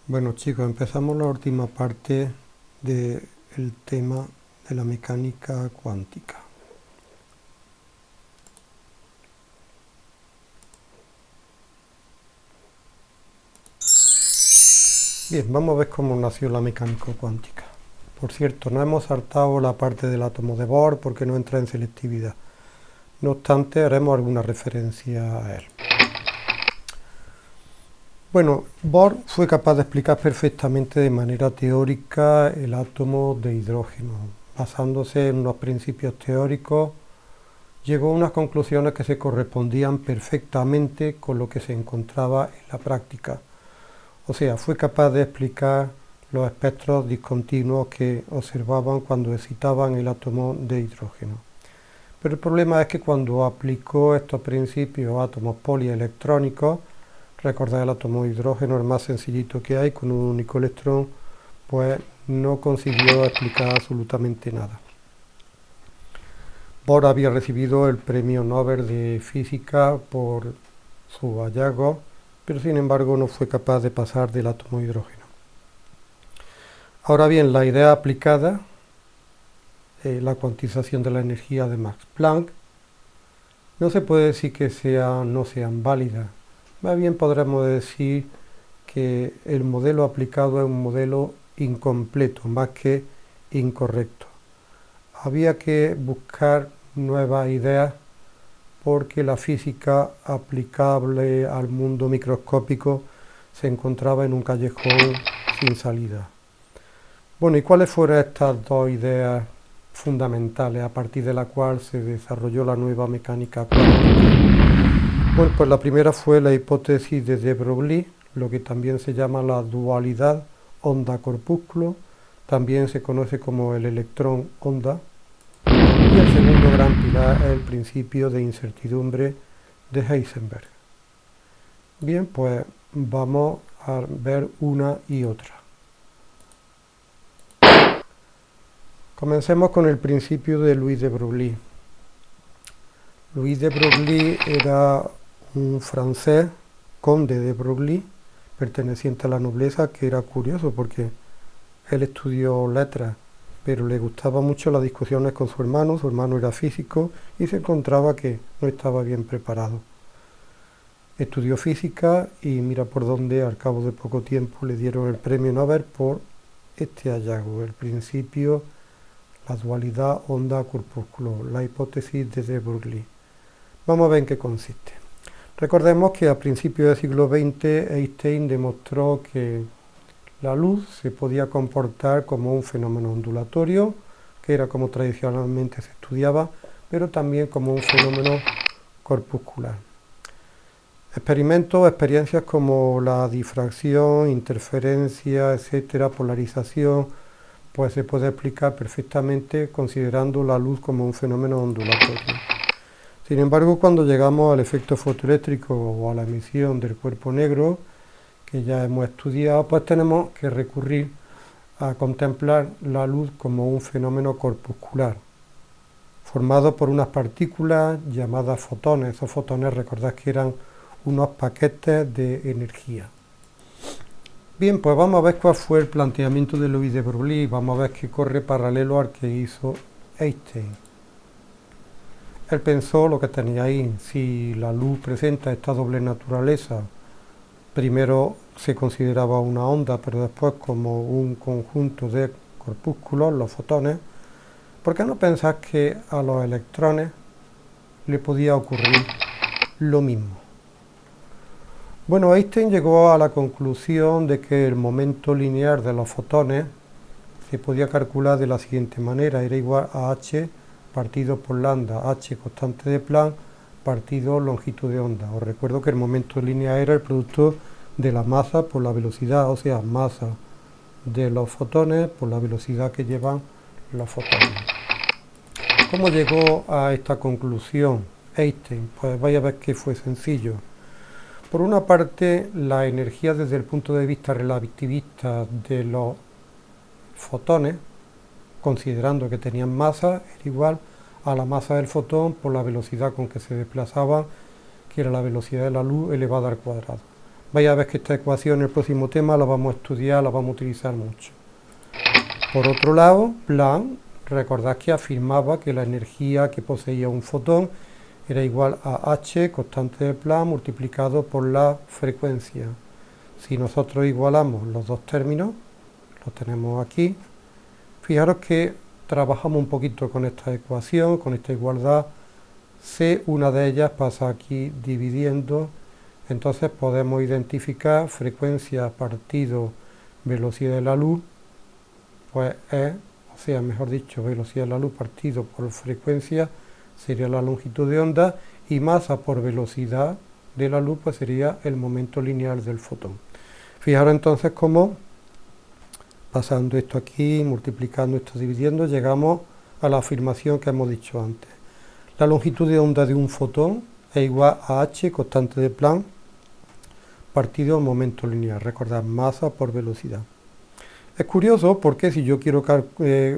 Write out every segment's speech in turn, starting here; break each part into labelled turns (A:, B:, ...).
A: Bueno chicos, empezamos la última parte del tema de la mecánica cuántica. Bien, vamos a ver cómo nació la mecánica cuántica. Por cierto, no hemos saltado la parte del átomo de Bohr porque no entra en selectividad. No obstante, haremos alguna referencia a él. Bueno, Bohr fue capaz de explicar perfectamente de manera teórica el átomo de hidrógeno. Basándose en unos principios teóricos, llegó a unas conclusiones que se correspondían perfectamente con lo que se encontraba en la práctica. O sea, fue capaz de explicar los espectros discontinuos que observaban cuando excitaban el átomo de hidrógeno. Pero el problema es que cuando aplicó estos principios a átomos polielectrónicos, recordad el átomo de hidrógeno, el más sencillito que hay, con un único electrón, pues no consiguió explicar absolutamente nada. Bohr había recibido el premio Nobel de Física por su hallazgo, pero sin embargo no fue capaz de pasar del átomo de hidrógeno. Ahora bien, la idea aplicada, la cuantización de la energía de Max Planck, no se puede decir que no sean válidas. Más bien podremos decir que el modelo aplicado es un modelo incompleto, más que incorrecto. Había que buscar nuevas ideas porque la física aplicable al mundo microscópico se encontraba en un callejón sin salida. Bueno, ¿y cuáles fueron estas dos ideas fundamentales a partir de la cual se desarrolló la nueva mecánica cuántica? Bueno, pues la primera fue la hipótesis de de Broglie, lo que también se llama la dualidad onda-corpúsculo, también se conoce como el electrón-onda. Y el segundo gran pilar es el principio de incertidumbre de Heisenberg. Bien, pues vamos a ver una y otra. Comencemos con el principio de Louis de Broglie. Louis de Broglie era un francés, conde de Broglie, perteneciente a la nobleza, que era curioso porque él estudió letras, pero le gustaba mucho las discusiones con su hermano era físico y se encontraba que no estaba bien preparado. Estudió física y mira por dónde, al cabo de poco tiempo le dieron el premio Nobel por este hallazgo, el principio, la dualidad onda-corpúsculo, la hipótesis de de Broglie. Vamos a ver en qué consiste. Recordemos que a principios del siglo XX Einstein demostró que la luz se podía comportar como un fenómeno ondulatorio, que era como tradicionalmente se estudiaba, pero también como un fenómeno corpuscular. Experimentos, experiencias como la difracción, interferencia, etcétera, polarización, pues se puede explicar perfectamente considerando la luz como un fenómeno ondulatorio. Sin embargo, cuando llegamos al efecto fotoeléctrico o a la emisión del cuerpo negro, que ya hemos estudiado, pues tenemos que recurrir a contemplar la luz como un fenómeno corpuscular, formado por unas partículas llamadas fotones. Esos fotones, recordad que eran unos paquetes de energía. Bien, pues vamos a ver cuál fue el planteamiento de Louis de Broglie, vamos a ver que corre paralelo al que hizo Einstein. Él pensó lo que tenía ahí: si la luz presenta esta doble naturaleza, primero se consideraba una onda, pero después como un conjunto de corpúsculos, los fotones, ¿por qué no pensás que a los electrones le podía ocurrir lo mismo? Bueno, Einstein llegó a la conclusión de que el momento lineal de los fotones se podía calcular de la siguiente manera: era igual a h partido por lambda, h constante de Planck, partido longitud de onda. Os recuerdo que el momento lineal era el producto de la masa por la velocidad, o sea, masa de los fotones por la velocidad que llevan los fotones. ¿Cómo llegó a esta conclusión Einstein? Pues vaya a ver que fue sencillo. Por una parte, la energía desde el punto de vista relativista de los fotones, considerando que tenían masa, era igual a la masa del fotón por la velocidad con que se desplazaba, que era la velocidad de la luz elevada al cuadrado. Vais a ver que esta ecuación en el próximo tema la vamos a estudiar, la vamos a utilizar mucho. Por otro lado, Planck, recordad que afirmaba que la energía que poseía un fotón era igual a h, constante de Planck, multiplicado por la frecuencia. Si nosotros igualamos los dos términos, los tenemos aquí, fijaros que trabajamos un poquito con esta ecuación, con esta igualdad. C, una de ellas pasa aquí dividiendo, entonces podemos identificar frecuencia partido velocidad de la luz, pues es, o sea, mejor dicho, velocidad de la luz partido por frecuencia sería la longitud de onda, y masa por velocidad de la luz pues sería el momento lineal del fotón. Fijaros entonces cómo, pasando esto aquí, multiplicando esto, dividiendo, llegamos a la afirmación que hemos dicho antes. La longitud de onda de un fotón es igual a h, constante de Planck, partido momento lineal. Recordad, masa por velocidad. Es curioso porque si yo quiero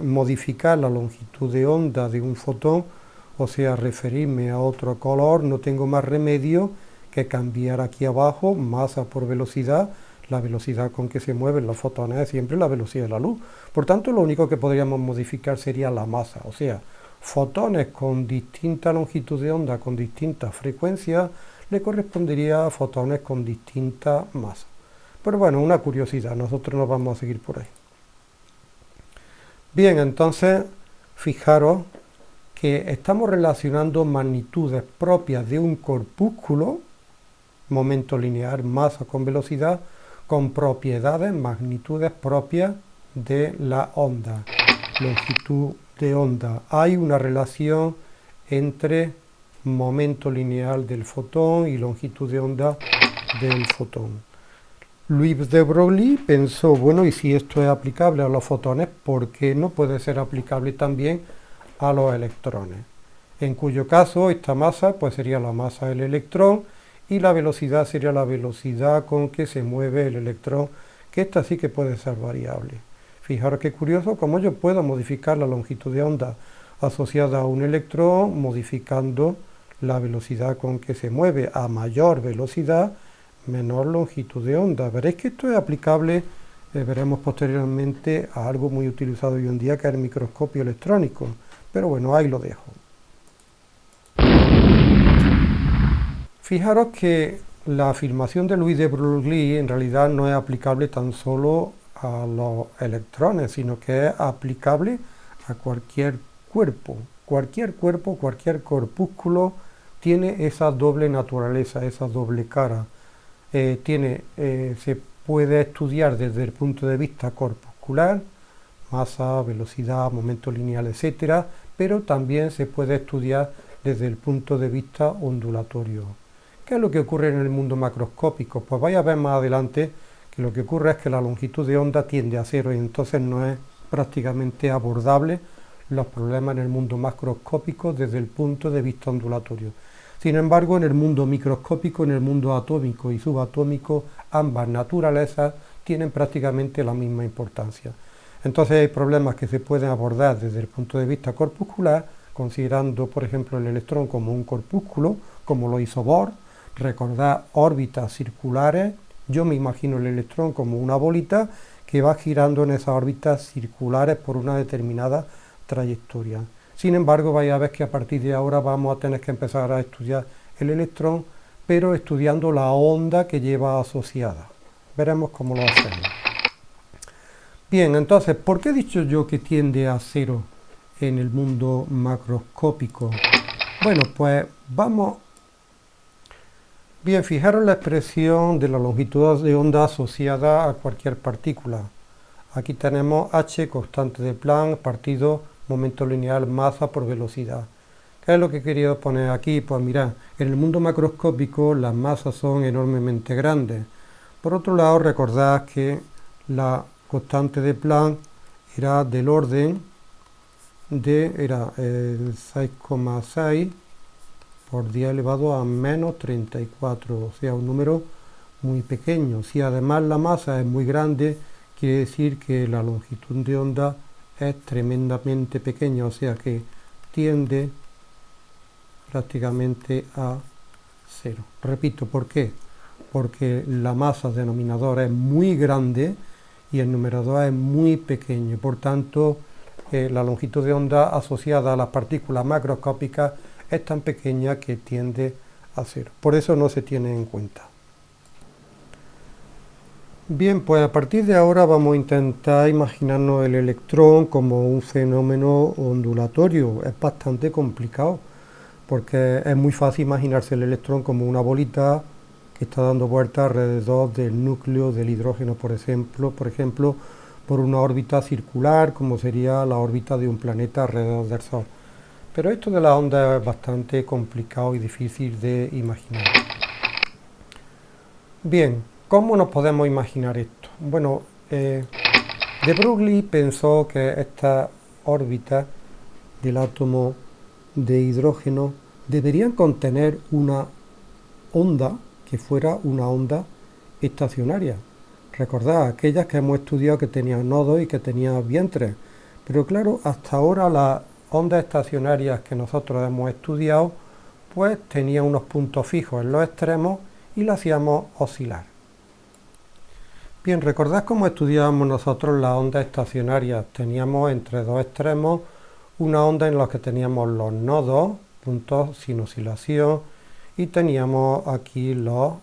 A: modificar la longitud de onda de un fotón, o sea, referirme a otro color, no tengo más remedio que cambiar aquí abajo masa por velocidad. La velocidad con que se mueven los fotones es siempre la velocidad de la luz. Por tanto, lo único que podríamos modificar sería la masa, o sea, fotones con distinta longitud de onda, con distinta frecuencia, le correspondería a fotones con distinta masa. Pero bueno, una curiosidad, nosotros nos vamos a seguir por ahí. Bien, entonces, fijaros que estamos relacionando magnitudes propias de un corpúsculo, momento lineal, masa con velocidad, con propiedades, magnitudes propias de la onda, longitud de onda. Hay una relación entre momento lineal del fotón y longitud de onda del fotón. Louis de Broglie pensó, bueno, y si esto es aplicable a los fotones, ¿por qué no puede ser aplicable también a los electrones? En cuyo caso esta masa pues sería la masa del electrón y la velocidad sería la velocidad con que se mueve el electrón, que esta sí que puede ser variable. Fijaros qué curioso, cómo yo puedo modificar la longitud de onda asociada a un electrón modificando la velocidad con que se mueve. A mayor velocidad, menor longitud de onda. Veréis que esto es aplicable, veremos posteriormente, a algo muy utilizado hoy en día, que es el microscopio electrónico. Pero bueno, ahí lo dejo. Fijaros que la afirmación de Louis de Broglie en realidad no es aplicable tan solo a los electrones, sino que es aplicable a cualquier cuerpo. Cualquier cuerpo, cualquier corpúsculo tiene esa doble naturaleza, esa doble cara. Se puede estudiar desde el punto de vista corpuscular, masa, velocidad, momento lineal, etcétera, pero también se puede estudiar desde el punto de vista ondulatorio. ¿Qué es lo que ocurre en el mundo macroscópico? Pues vais a ver más adelante que lo que ocurre es que la longitud de onda tiende a cero y entonces no es prácticamente abordable los problemas en el mundo macroscópico desde el punto de vista ondulatorio. Sin embargo, en el mundo microscópico, en el mundo atómico y subatómico, ambas naturalezas tienen prácticamente la misma importancia. Entonces hay problemas que se pueden abordar desde el punto de vista corpuscular, considerando, por ejemplo, el electrón como un corpúsculo, como lo hizo Bohr. Recordad órbitas circulares. Yo me imagino el electrón como una bolita que va girando en esas órbitas circulares por una determinada trayectoria. Sin embargo, vais a ver que a partir de ahora vamos a tener que empezar a estudiar el electrón, pero estudiando la onda que lleva asociada. Veremos cómo lo hacemos. Bien, entonces, ¿por qué he dicho yo que tiende a cero en el mundo macroscópico? Bueno, pues vamos. Bien, fijaros la expresión de la longitud de onda asociada a cualquier partícula. Aquí tenemos h, constante de Planck, partido momento lineal, masa por velocidad. ¿Qué es lo que he querido poner aquí? Pues mirad, en el mundo macroscópico las masas son enormemente grandes. Por otro lado, recordad que la constante de Planck era del orden de 6,6 por 10 elevado a menos 34, o sea, un número muy pequeño. Si además la masa es muy grande, quiere decir que la longitud de onda es tremendamente pequeña, o sea que tiende prácticamente a cero. Repito, ¿por qué? porque la masa denominadora es muy grande y el numerador es muy pequeño. Por tanto, la longitud de onda asociada a las partículas macroscópicas es tan pequeña que tiende a cero. Por eso no se tiene en cuenta. Bien, pues a partir de ahora vamos a intentar imaginarnos el electrón como un fenómeno ondulatorio. Es bastante complicado, porque es muy fácil imaginarse el electrón como una bolita que está dando vueltas alrededor del núcleo del hidrógeno, por ejemplo, por una órbita circular, como sería la órbita de un planeta alrededor del Sol. Pero esto de la onda es bastante complicado y difícil de imaginar. Bien, ¿cómo nos podemos imaginar esto? Bueno, de Broglie pensó que estas órbitas del átomo de hidrógeno deberían contener una onda que fuera una onda estacionaria. Recordad, aquellas que hemos estudiado que tenían nodos y que tenían vientres. Pero claro, hasta ahora las ondas estacionarias que nosotros hemos estudiado, pues tenían unos puntos fijos en los extremos y las hacíamos oscilar. Bien, recordad cómo estudiábamos nosotros las ondas estacionarias. Teníamos entre dos extremos una onda en la que teníamos los nodos, puntos sin oscilación, y teníamos aquí los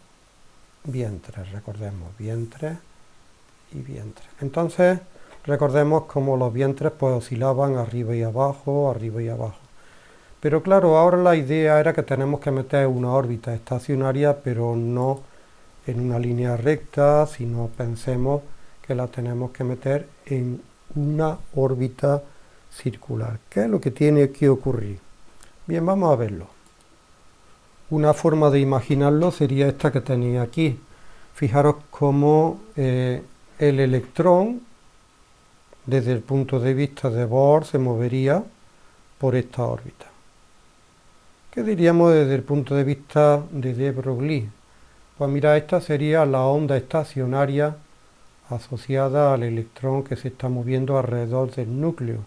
A: vientres, recordemos, vientres y vientres. Entonces, recordemos cómo los vientres pues oscilaban arriba y abajo, arriba y abajo. Pero claro, ahora la idea era que tenemos que meter una órbita estacionaria, pero no en una línea recta, sino pensemos que la tenemos que meter en una órbita circular. ¿Qué es lo que tiene que ocurrir? Bien, vamos a verlo. Una forma de imaginarlo sería esta que tenéis aquí. Fijaros cómo el electrón, desde el punto de vista de Bohr, se movería por esta órbita. ¿Qué diríamos desde el punto de vista de de Broglie? Pues mira, esta sería la onda estacionaria asociada al electrón que se está moviendo alrededor del núcleo.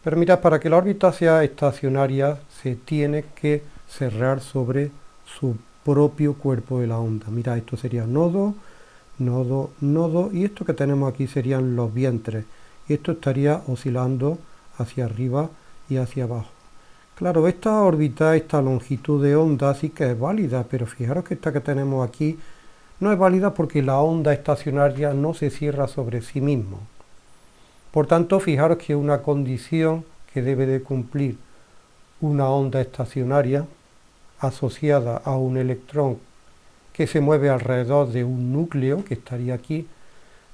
A: Pero mira, para que la órbita sea estacionaria se tiene que cerrar sobre su propio cuerpo de la onda. Mira, esto sería nodo, nodo, nodo, y esto que tenemos aquí serían los vientres. Y esto estaría oscilando hacia arriba y hacia abajo. Claro, esta órbita, esta longitud de onda sí que es válida, pero fijaros que esta que tenemos aquí no es válida porque la onda estacionaria no se cierra sobre sí mismo. Por tanto, fijaros que una condición que debe de cumplir una onda estacionaria asociada a un electrón que se mueve alrededor de un núcleo, que estaría aquí,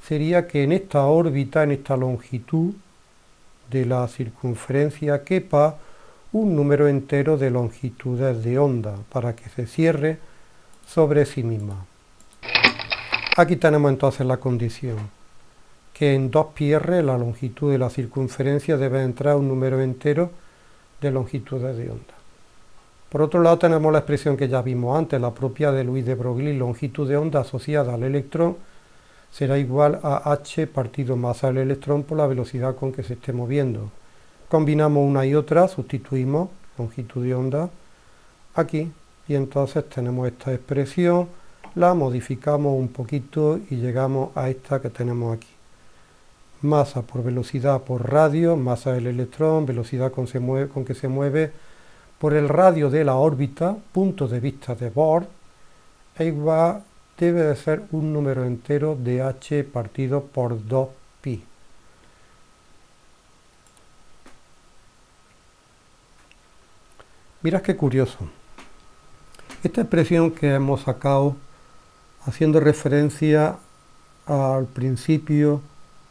A: sería que en esta órbita, en esta longitud de la circunferencia, quepa un número entero de longitudes de onda para que se cierre sobre sí misma. Aquí tenemos entonces la condición, que en 2πr, la longitud de la circunferencia, debe entrar un número entero de longitudes de onda. Por otro lado tenemos la expresión que ya vimos antes, la propia de Louis de Broglie, longitud de onda asociada al electrón será igual a h partido masa del electrón por la velocidad con que se esté moviendo. Combinamos una y otra, sustituimos longitud de onda aquí y entonces tenemos esta expresión, la modificamos un poquito y llegamos a esta que tenemos aquí. Masa por velocidad por radio, masa del electrón, velocidad con que se mueve por el radio de la órbita, punto de vista de Bohr, debe de ser un número entero de h partido por 2π. Mirad qué curioso. Esta expresión que hemos sacado haciendo referencia al principio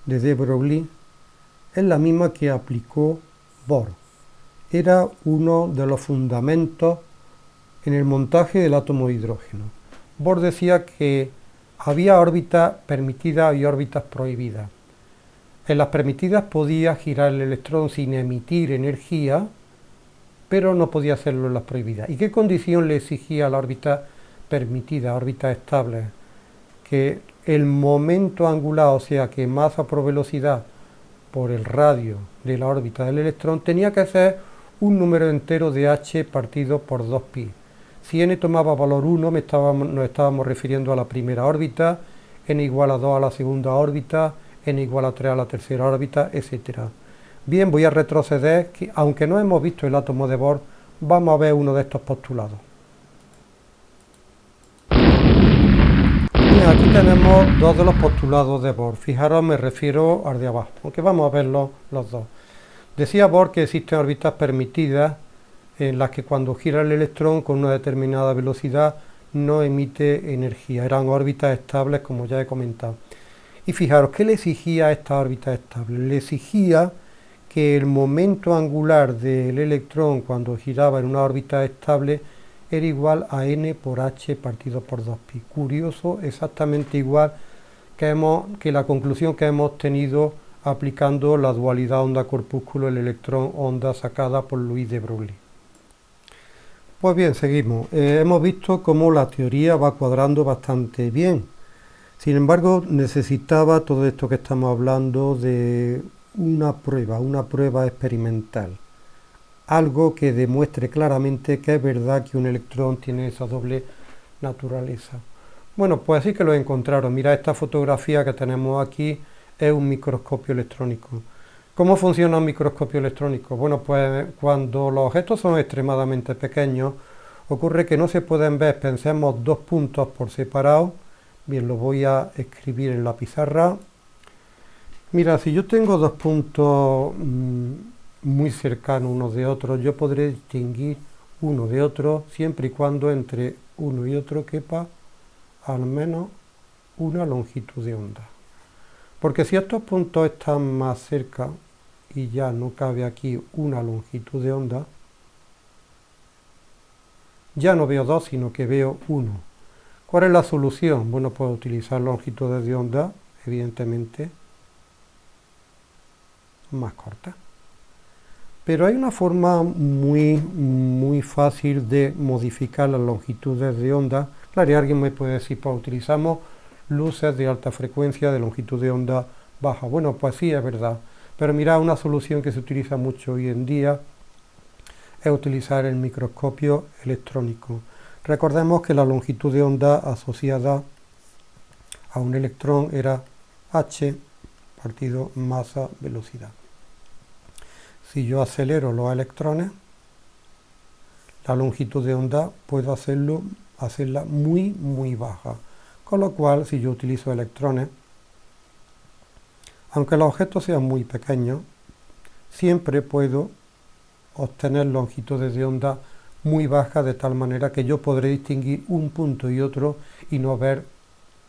A: de de Broglie es la misma que aplicó Bohr. Era uno de los fundamentos en el montaje del átomo de hidrógeno. Bohr decía que había órbitas permitidas y órbitas prohibidas. En las permitidas podía girar el electrón sin emitir energía, pero no podía hacerlo en las prohibidas. ¿Y qué condición le exigía a la órbita permitida, órbita estable? Que el momento angular, o sea que masa por velocidad por el radio de la órbita del electrón, tenía que ser un número entero de h partido por 2π. Si n tomaba valor 1, nos estábamos refiriendo a la primera órbita, n igual a 2 a la segunda órbita, n igual a 3 a la tercera órbita, etc. Bien, voy a retroceder, que aunque no hemos visto el átomo de Bohr, vamos a ver uno de estos postulados. Bien, aquí tenemos dos de los postulados de Bohr. Fijaros, me refiero al de abajo, aunque vamos a verlos los dos. Decía Bohr que existen órbitas permitidas en las que cuando gira el electrón con una determinada velocidad no emite energía. Eran órbitas estables, como ya he comentado. Y fijaros, ¿qué le exigía a esta órbita estable? Le exigía que el momento angular del electrón cuando giraba en una órbita estable era igual a n por h partido por 2pi. Curioso, exactamente igual que la conclusión que hemos tenido aplicando la dualidad onda-corpúsculo, el electrón-onda sacada por Louis de Broglie. Pues bien, seguimos. Hemos visto cómo la teoría va cuadrando bastante bien. Sin embargo, necesitaba todo esto que estamos hablando de una prueba experimental. Algo que demuestre claramente que es verdad que un electrón tiene esa doble naturaleza. Bueno, pues sí que lo encontraron. Mira, esta fotografía que tenemos aquí es un microscopio electrónico. ¿Cómo funciona un microscopio electrónico? Bueno, pues cuando los objetos son extremadamente pequeños, ocurre que no se pueden ver, pensemos, dos puntos por separado. Bien, lo voy a escribir en la pizarra. Mira, si yo tengo dos puntos muy cercanos unos de otros, yo podré distinguir uno de otro siempre y cuando entre uno y otro quepa al menos una longitud de onda. Porque si estos puntos están más cerca y ya no cabe aquí una longitud de onda, ya no veo dos, sino que veo uno. ¿Cuál es la solución? Bueno, pues utilizar longitudes de onda, evidentemente, más cortas. Pero hay una forma muy fácil de modificar las longitudes de onda. Claro, y alguien me puede decir, pues utilizamos luces de alta frecuencia de longitud de onda baja. Bueno, pues sí, es verdad. Pero mirad, una solución que se utiliza mucho hoy en día es utilizar el microscopio electrónico. Recordemos que la longitud de onda asociada a un electrón era h partido masa velocidad. Si yo acelero los electrones, la longitud de onda puedo hacerla muy baja. Con lo cual, si yo utilizo electrones, aunque los objetos sean muy pequeños, siempre puedo obtener longitudes de onda muy bajas, de tal manera que yo podré distinguir un punto y otro y no ver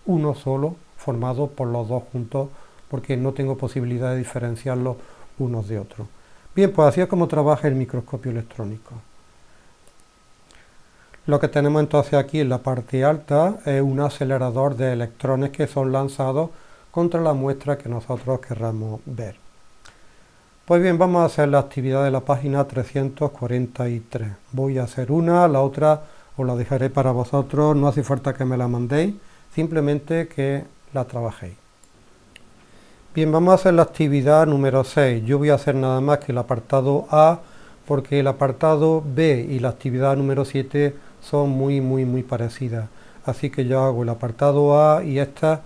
A: uno solo formado por los dos juntos, porque no tengo posibilidad de diferenciarlos unos de otros. Bien, pues así es como trabaja el microscopio electrónico. Lo que tenemos entonces aquí en la parte alta es un acelerador de electrones que son lanzados contra la muestra que nosotros querramos ver. Pues bien, vamos a hacer la actividad de la página 343. Voy a hacer una, la otra os la dejaré para vosotros, no hace falta que me la mandéis, simplemente que la trabajéis. Bien, vamos a hacer la actividad número 6. Yo voy a hacer nada más que el apartado A, porque el apartado B y la actividad número 7 son muy parecidas. Así que yo hago el apartado A y estas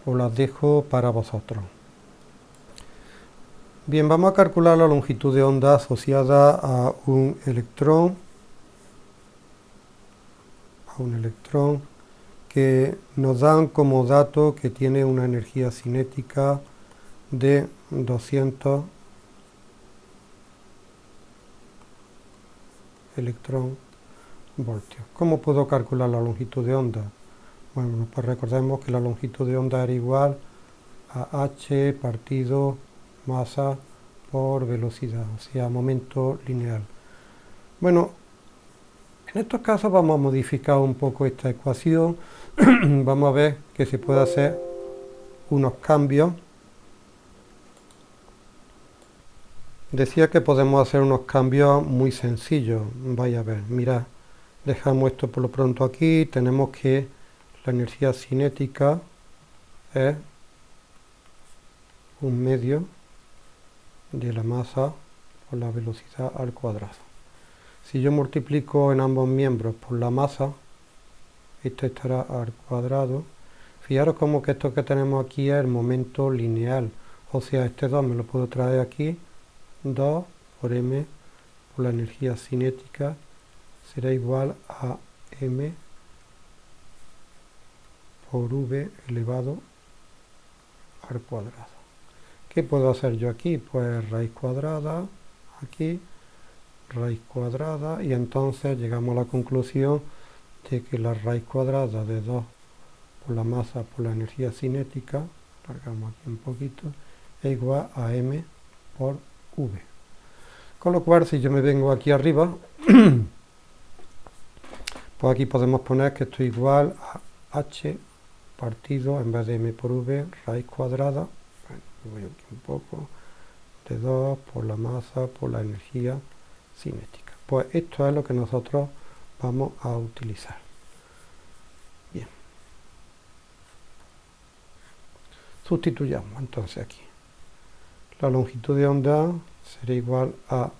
A: os las dejo para vosotros. Bien, vamos a calcular la longitud de onda asociada a un electrón que nos dan como dato que tiene una energía cinética de 200 electronvoltios. ¿Cómo puedo calcular la longitud de onda? Bueno, pues recordemos que la longitud de onda era igual a h partido masa por velocidad, o sea, momento lineal. Bueno, en estos casos vamos a modificar un poco esta ecuación. Vamos a ver que se puede hacer unos cambios. Decía que podemos hacer unos cambios muy sencillos. Vaya a ver, mirad, dejamos esto por lo pronto aquí. Tenemos que la energía cinética es un medio de la masa por la velocidad al cuadrado. Si yo multiplico en ambos miembros por la masa, esto estará al cuadrado. Fijaros como que esto que tenemos aquí es el momento lineal, o sea, este 2 me lo puedo traer aquí, 2 por m por la energía cinética será igual a m por v elevado al cuadrado. ¿Qué puedo hacer yo aquí? Pues raíz cuadrada, aquí, raíz cuadrada, y entonces llegamos a la conclusión de que la raíz cuadrada de 2 por la masa por la energía cinética, largamos aquí un poquito, es igual a m por v. Con lo cual, si yo me vengo aquí arriba, pues aquí podemos poner que esto es igual a h partido, en vez de m por v, raíz cuadrada, bueno, voy aquí un poco, de 2 por la masa por la energía cinética. Pues esto es lo que nosotros vamos a utilizar. Bien. Sustituyamos entonces aquí. La longitud de onda será igual a,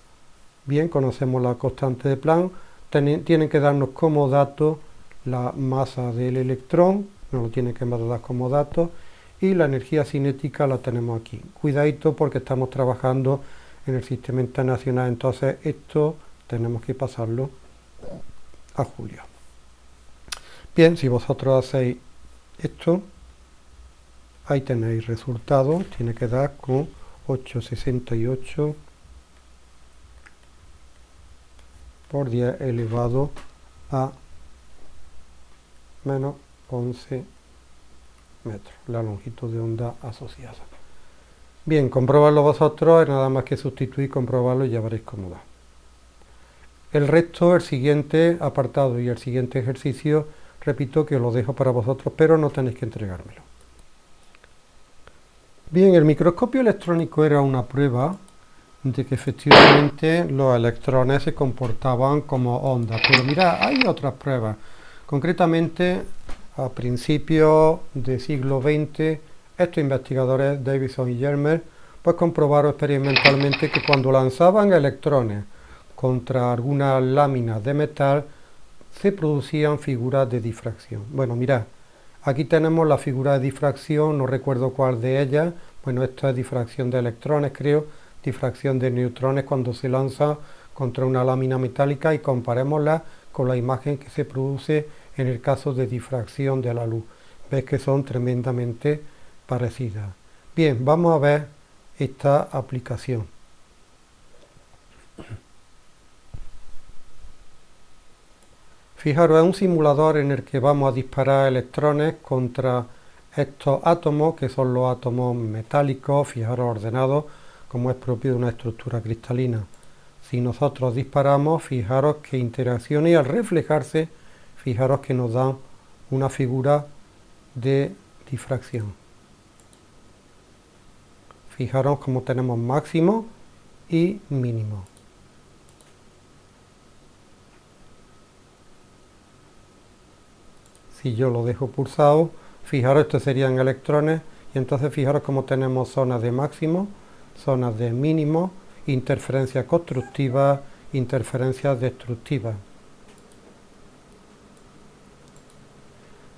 A: bien, conocemos la constante de Planck, tienen que darnos como dato la masa del electrón, nos lo tienen que dar como dato, y la energía cinética la tenemos aquí. Cuidadito porque estamos trabajando en el sistema internacional, entonces esto tenemos que pasarlo a Julio. Bien, si vosotros hacéis esto, ahí tenéis resultado, tiene que dar con 8,68 por 10 elevado a menos 11 metros, la longitud de onda asociada. Bien, comprobarlo vosotros, es nada más que sustituir, comprobarlo y ya veréis cómo da. El resto, el siguiente apartado y el siguiente ejercicio, repito que os lo dejo para vosotros, pero no tenéis que entregármelo. Bien, el microscopio electrónico era una prueba de que efectivamente los electrones se comportaban como ondas. Pero mirad, hay otras pruebas. Concretamente, a principios del siglo XX, estos investigadores, Davidson y Yermer, pues comprobaron experimentalmente que cuando lanzaban electrones contra algunas láminas de metal, se producían figuras de difracción. Bueno, mirad, aquí tenemos la figura de difracción, no recuerdo cuál de ellas. Bueno, esto es difracción de electrones, creo, difracción de neutrones cuando se lanza contra una lámina metálica, y comparémosla con la imagen que se produce en el caso de difracción de la luz. Ves que son tremendamente parecidas. Bien, vamos a ver esta aplicación. Fijaros, es un simulador en el que vamos a disparar electrones contra estos átomos, que son los átomos metálicos, fijaros, ordenados, como es propio de una estructura cristalina. Si nosotros disparamos, fijaros que interacciona, y al reflejarse, fijaros que nos dan una figura de difracción. Fijaros cómo tenemos máximo y mínimo. Si yo lo dejo pulsado, fijaros, estos serían electrones, y entonces fijaros cómo tenemos zonas de máximo, zonas de mínimo, interferencias constructivas, interferencias destructivas.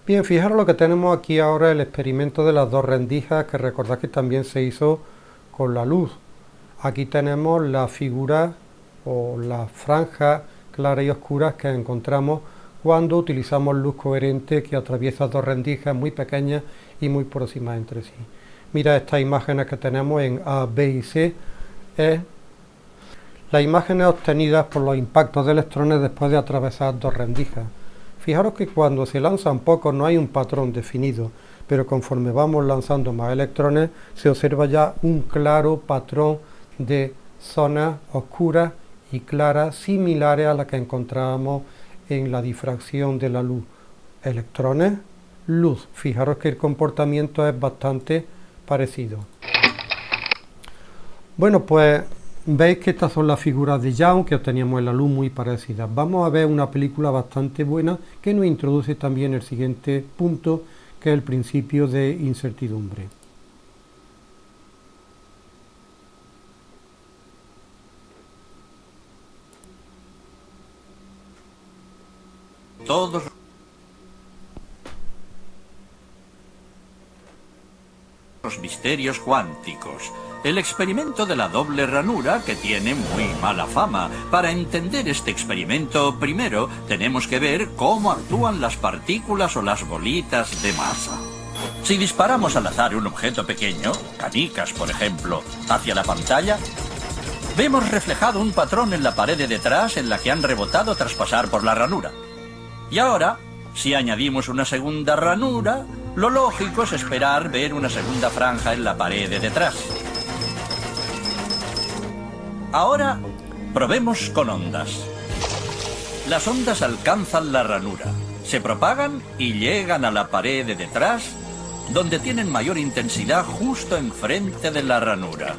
A: Bien, fijaros lo que tenemos aquí ahora, el experimento de las dos rendijas, que recordad que también se hizo con la luz. Aquí tenemos la figura o las franjas claras y oscuras que encontramos cuando utilizamos luz coherente que atraviesa dos rendijas muy pequeñas y muy próximas entre sí. Mira estas imágenes que tenemos en A, B y C. Las imágenes obtenidas por los impactos de electrones después de atravesar dos rendijas. Fijaros que cuando se lanzan pocos no hay un patrón definido, pero conforme vamos lanzando más electrones se observa ya un claro patrón de zonas oscuras y claras similares a las que encontrábamos en la difracción de la luz. Electrones, luz. Fijaros que el comportamiento es bastante parecido. Bueno, pues veis que estas son las figuras de Young que obteníamos en la luz, muy parecidas. Vamos a ver una película bastante buena que nos introduce también el siguiente punto, que es el principio de incertidumbre.
B: todos los misterios cuánticos. El experimento de la doble ranura, que tiene muy mala fama. Para entender este experimento, primero tenemos que ver cómo actúan las partículas o las bolitas de masa. Si disparamos al azar un objeto pequeño, canicas por ejemplo, hacia la pantalla, vemos reflejado un patrón en la pared de detrás en la que han rebotado tras pasar por la ranura. Y ahora, si añadimos una segunda ranura, lo lógico es esperar ver una segunda franja en la pared de detrás. Ahora, probemos con ondas. Las ondas alcanzan la ranura, se propagan y llegan a la pared de detrás, donde tienen mayor intensidad justo enfrente de la ranura.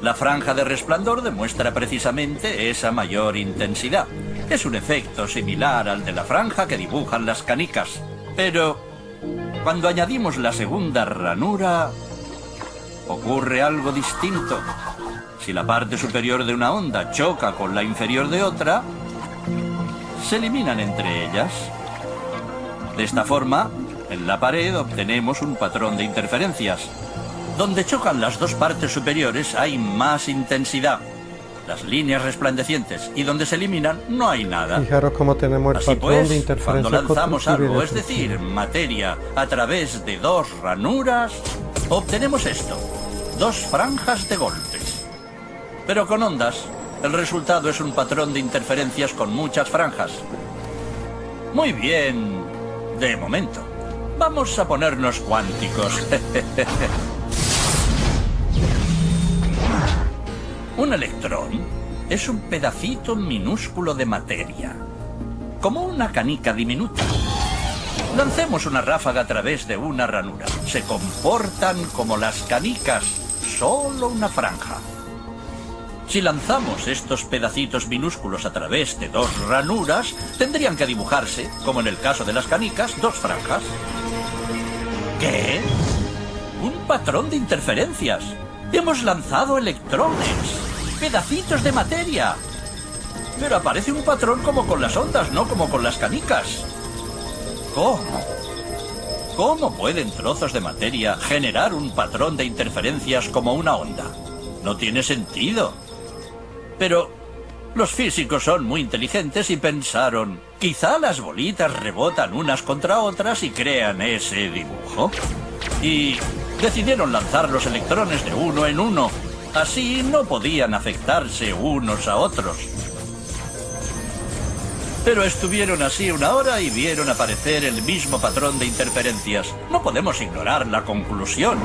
B: La franja de resplandor demuestra precisamente esa mayor intensidad. Es un efecto similar al de la franja que dibujan las canicas. Pero cuando añadimos la segunda ranura, ocurre algo distinto. Si la parte superior de una onda choca con la inferior de otra, se eliminan entre ellas. De esta forma, en la pared obtenemos un patrón de interferencias. Donde chocan las dos partes superiores hay más intensidad, las líneas resplandecientes, y donde se eliminan no hay nada.
A: Fijaros cómo tenemos el
B: Así
A: patrón
B: pues,
A: de interferencia
B: cuando lanzamos
A: constructiva y
B: algo, es
A: destructiva.
B: decir, materia, a través de dos ranuras, obtenemos esto, dos franjas de golpes. Pero con ondas, el resultado es un patrón de interferencias con muchas franjas. Muy bien, de momento. Vamos a ponernos cuánticos. Un electrón es un pedacito minúsculo de materia, como una canica diminuta. Lancemos una ráfaga a través de una ranura. Se comportan como las canicas, solo una franja. Si lanzamos estos pedacitos minúsculos a través de dos ranuras, tendrían que dibujarse, como en el caso de las canicas, dos franjas. ¿Qué? Un patrón de interferencias. Hemos lanzado electrones, pedacitos de materia. Pero aparece un patrón como con las ondas, no como con las canicas. ¿Cómo? ¿Cómo pueden trozos de materia generar un patrón de interferencias como una onda? No tiene sentido. Pero los físicos son muy inteligentes y pensaron, quizá las bolitas rebotan unas contra otras y crean ese dibujo. Y decidieron lanzar los electrones de uno en uno. Así no podían afectarse unos a otros. Pero estuvieron así una hora y vieron aparecer el mismo patrón de interferencias. No podemos ignorar la conclusión.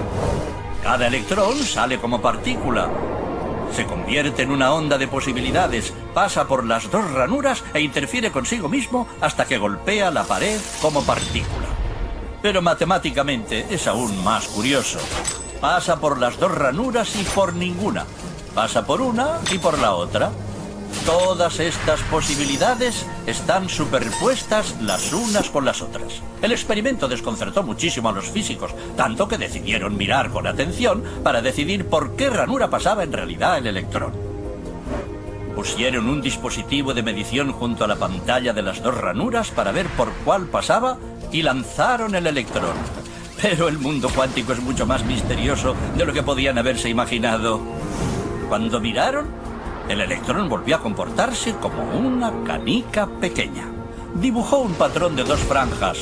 B: Cada electrón sale como partícula. Se convierte en una onda de posibilidades, pasa por las dos ranuras e interfiere consigo mismo hasta que golpea la pared como partícula. Pero matemáticamente es aún más curioso. Pasa por las dos ranuras y por ninguna. Pasa por una y por la otra. Todas estas posibilidades están superpuestas las unas con las otras. El experimento desconcertó muchísimo a los físicos, tanto que decidieron mirar con atención para decidir por qué ranura pasaba en realidad el electrón. Pusieron un dispositivo de medición junto a la pantalla de las dos ranuras para ver por cuál pasaba y lanzaron el electrón. Pero el mundo cuántico es mucho más misterioso de lo que podían haberse imaginado. Cuando miraron, el electrón volvió a comportarse como una canica pequeña. Dibujó un patrón de dos franjas,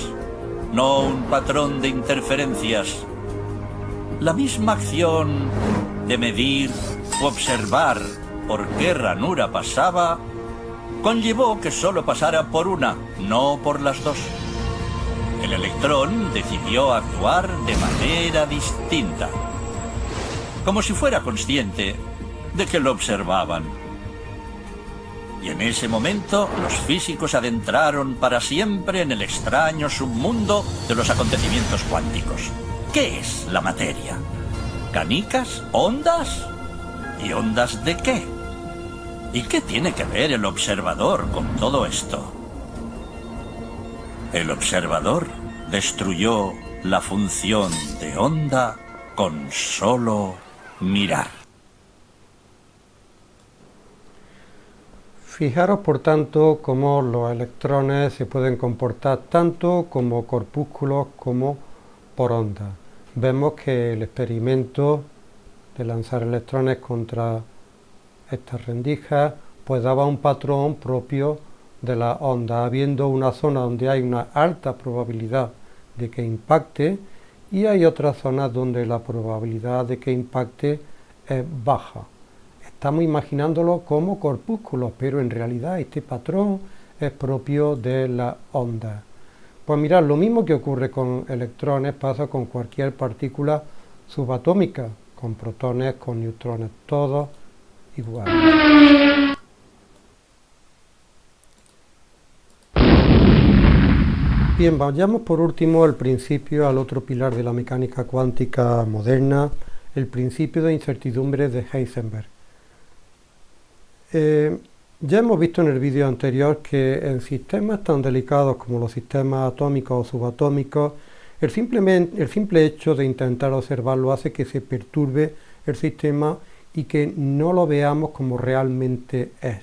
B: no un patrón de interferencias. La misma acción de medir u observar por qué ranura pasaba conllevó que solo pasara por una, no por las dos. El electrón decidió actuar de manera distinta, como si fuera consciente de que lo observaban. Y en ese momento los físicos adentraron para siempre en el extraño submundo de los acontecimientos cuánticos. ¿Qué es la materia? ¿Canicas? ¿Ondas? ¿Y ondas de qué? ¿Y qué tiene que ver el observador con todo esto? El observador destruyó la función de onda con solo mirar.
A: Fijaros, por tanto, cómo los electrones se pueden comportar tanto como corpúsculos como por ondas. Vemos que el experimento de lanzar electrones contra estas rendijas pues daba un patrón propio de la onda, habiendo una zona donde hay una alta probabilidad de que impacte y hay otras zonas donde la probabilidad de que impacte es baja. Estamos imaginándolo como corpúsculos, pero en realidad este patrón es propio de la onda. Pues mirad, lo mismo que ocurre con electrones pasa con cualquier partícula subatómica, con protones, con neutrones, todos iguales. Bien, vayamos por último al principio, al otro pilar de la mecánica cuántica moderna, el principio de incertidumbre de Heisenberg. Ya hemos visto en el vídeo anterior que en sistemas tan delicados como los sistemas atómicos o subatómicos, el simple hecho de intentar observarlo hace que se perturbe el sistema y que no lo veamos como realmente es.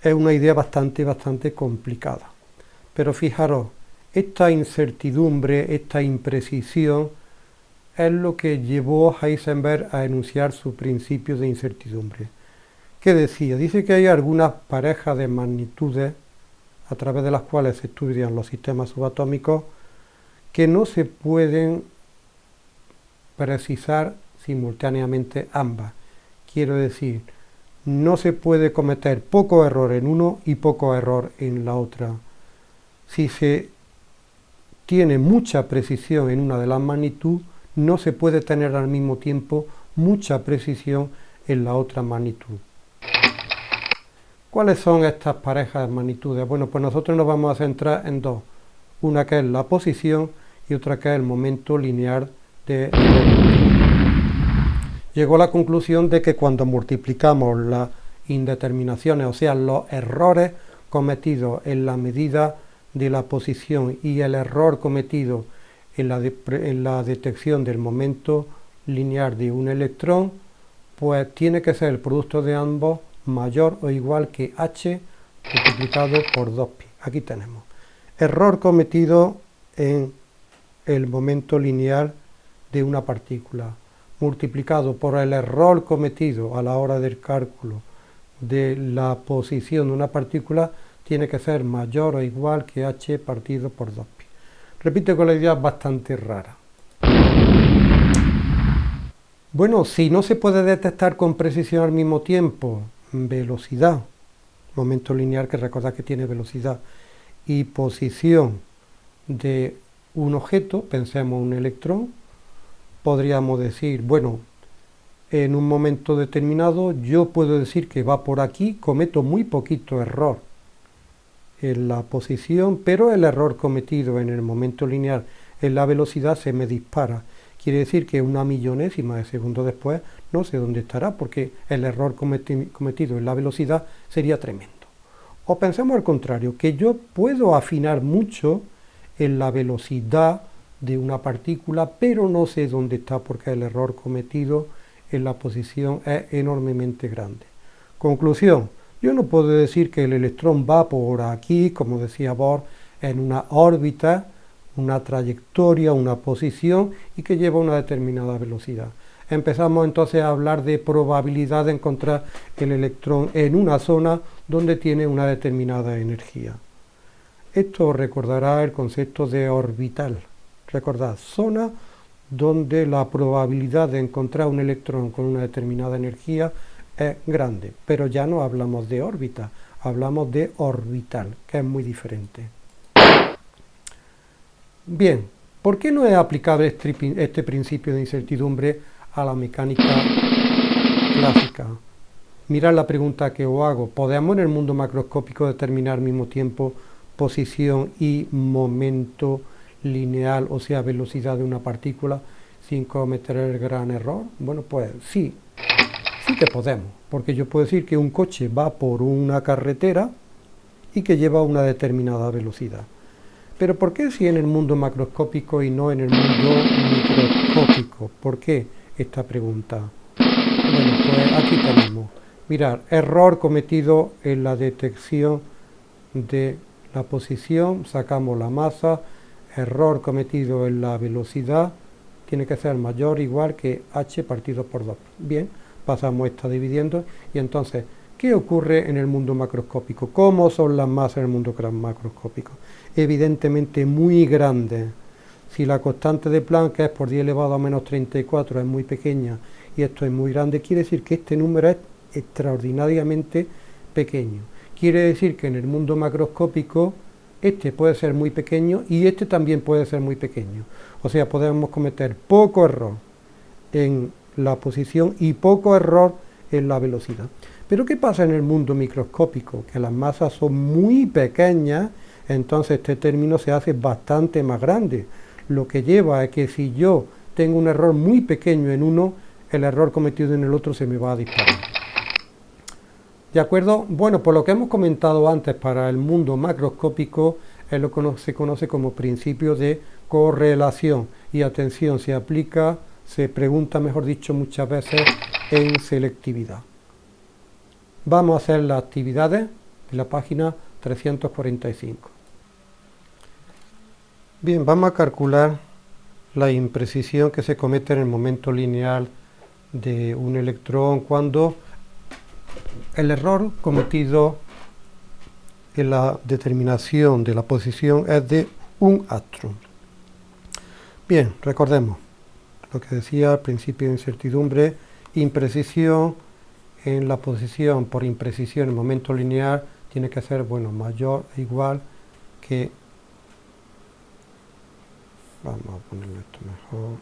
A: Es una idea bastante complicada. Pero fijaros, esta incertidumbre, esta imprecisión, es lo que llevó a Heisenberg a enunciar su principio de incertidumbre. ¿Qué decía? Dice que hay algunas parejas de magnitudes a través de las cuales se estudian los sistemas subatómicos que no se pueden precisar simultáneamente ambas. Quiero decir, no se puede cometer poco error en uno y poco error en la otra. Si se tiene mucha precisión en una de las magnitudes, no se puede tener al mismo tiempo mucha precisión en la otra magnitud. ¿Cuáles son estas parejas de magnitudes? Bueno, pues nosotros nos vamos a centrar en dos. Una que es la posición y otra que es el momento lineal de llegó a la conclusión de que cuando multiplicamos las indeterminaciones, o sea, los errores cometidos en la medida de la posición y el error cometido en la detección del momento lineal de un electrón, pues tiene que ser el producto de ambos mayor o igual que h multiplicado por 2pi. Aquí tenemos error cometido en el momento lineal de una partícula multiplicado por el error cometido a la hora del cálculo de la posición de una partícula tiene que ser mayor o igual que h partido por 2pi. Repito que la idea es bastante rara. Bueno, si no se puede detectar con precisión al mismo tiempo velocidad, momento lineal que recordad que tiene velocidad, y posición de un objeto, pensemos un electrón, podríamos decir, bueno, en un momento determinado yo puedo decir que va por aquí, cometo muy poquito error en la posición, pero el error cometido en el momento lineal en la velocidad se me dispara. Quiere decir que una millonésima de segundo después no sé dónde estará, porque el error cometido en la velocidad sería tremendo. O pensemos al contrario, que yo puedo afinar mucho en la velocidad de una partícula, pero no sé dónde está porque el error cometido en la posición es enormemente grande. Conclusión, yo no puedo decir que el electrón va por aquí, como decía Bohr, en una órbita, una trayectoria, una posición y que lleva una determinada velocidad. Empezamos entonces a hablar de probabilidad de encontrar el electrón en una zona donde tiene una determinada energía. Esto recordará el concepto de orbital. Recordad, zona donde la probabilidad de encontrar un electrón con una determinada energía es grande, pero ya no hablamos de órbita, hablamos de orbital, que es muy diferente. Bien, ¿por qué no es aplicable este principio de incertidumbre a la mecánica clásica? Mirad la pregunta que os hago. ¿Podemos en el mundo macroscópico determinar al mismo tiempo posición y momento lineal, o sea, velocidad de una partícula, sin cometer el gran error? Bueno, pues sí que podemos, porque yo puedo decir que un coche va por una carretera y que lleva una determinada velocidad. Pero ¿por qué si en el mundo macroscópico y no en el mundo microscópico? ¿Por qué esta pregunta? Bueno, pues aquí tenemos Mirad, error cometido en la detección de la posición, sacamos la masa, error cometido en la velocidad, tiene que ser mayor o igual que h partido por 2. Bien, pasamos esta dividiendo y entonces, ¿qué ocurre en el mundo macroscópico? ¿Cómo son las masas en el mundo macroscópico? Evidentemente muy grandes. Si la constante de Planck es por 10 elevado a menos 34, es muy pequeña y esto es muy grande, quiere decir que este número es extraordinariamente pequeño. Quiere decir que en el mundo macroscópico este puede ser muy pequeño y este también puede ser muy pequeño. O sea, podemos cometer poco error en la posición y poco error en la velocidad. Pero ¿qué pasa en el mundo microscópico? Que las masas son muy pequeñas, entonces este término se hace bastante más grande. Lo que lleva a que si yo tengo un error muy pequeño en uno, el error cometido en el otro se me va a disparar. ¿De acuerdo? Bueno, por lo que hemos comentado antes, para el mundo macroscópico es lo que se conoce como principio de correlación. Y atención, se aplica, se pregunta, mejor dicho, muchas veces en selectividad. Vamos a hacer las actividades de la página 345. Bien, vamos a calcular la imprecisión que se comete en el momento lineal de un electrón cuando el error cometido en la determinación de la posición es de un átomo. Bien, recordemos lo que decía al principio de incertidumbre, imprecisión en la posición por imprecisión en el momento lineal tiene que ser, bueno, mayor o igual que, vamos a ponerlo esto mejor,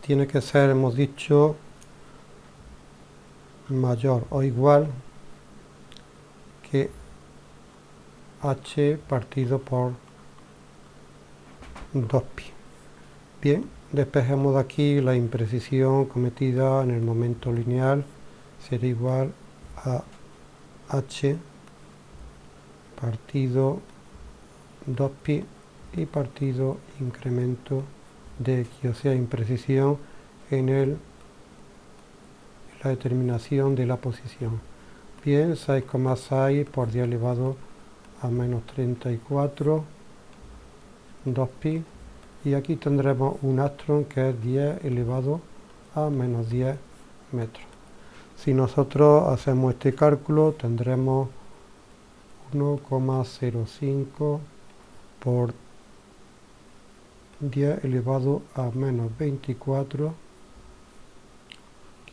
A: tiene que ser, hemos dicho, mayor o igual que h partido por 2pi. Bien, despejemos de aquí la imprecisión cometida en el momento lineal, será igual a h partido 2pi y partido incremento de x, o sea, imprecisión en la determinación de la posición. Bien, 6,6 por 10 elevado a menos 34, 2pi, y aquí tendremos un átomo que es 10 elevado a menos 10 metros. Si nosotros hacemos este cálculo, tendremos 1,05 por 10 elevado a menos 24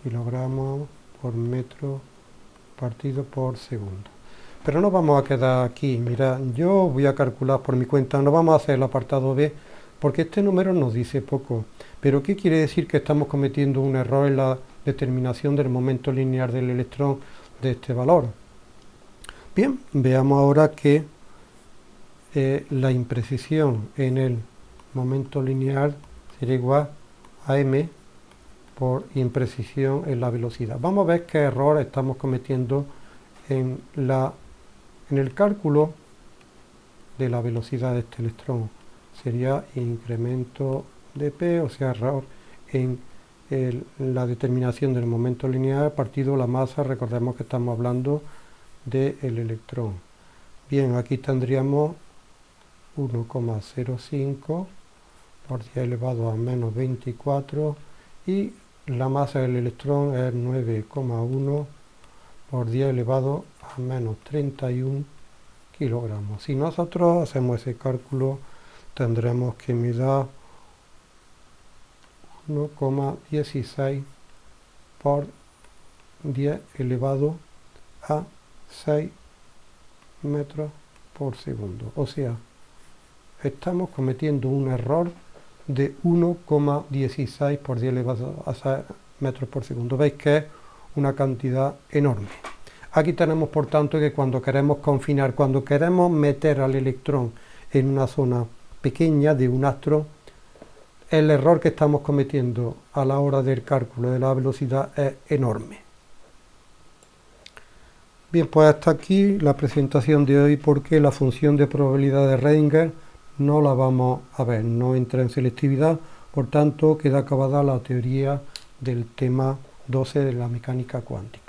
A: kilogramos por metro partido por segundo. Pero no vamos a quedar aquí. Mira, yo voy a calcular por mi cuenta, no vamos a hacer el apartado B, porque este número nos dice poco. Pero ¿qué quiere decir? Que estamos cometiendo un error en la determinación del momento lineal del electrón de este valor. Bien, veamos ahora que la imprecisión en el momento lineal será igual a m por imprecisión en la velocidad. Vamos a ver qué error estamos cometiendo en el cálculo de la velocidad de este electrón. Sería incremento de p, o sea, error en la determinación del momento lineal partido la masa. Recordemos que estamos hablando del electrón. Bien, aquí tendríamos 1,05 por 10 elevado a menos 24 y la masa del electrón es 9,1 por 10 elevado a menos 31 kilogramos. Si nosotros hacemos ese cálculo, tendremos que medir 1,16 por 10 elevado a 6 metros por segundo. O sea, estamos cometiendo un error de 1,16 por 10 elevado a 6 metros por segundo. Veis que es una cantidad enorme. Aquí tenemos, por tanto, que cuando queremos confinar, cuando queremos meter al electrón en una zona pequeña de un astro, el error que estamos cometiendo a la hora del cálculo de la velocidad es enorme. Bien, pues hasta aquí la presentación de hoy, porque la función de probabilidad de Redinger no la vamos a ver, no entra en selectividad, por tanto queda acabada la teoría del tema 12 de la mecánica cuántica.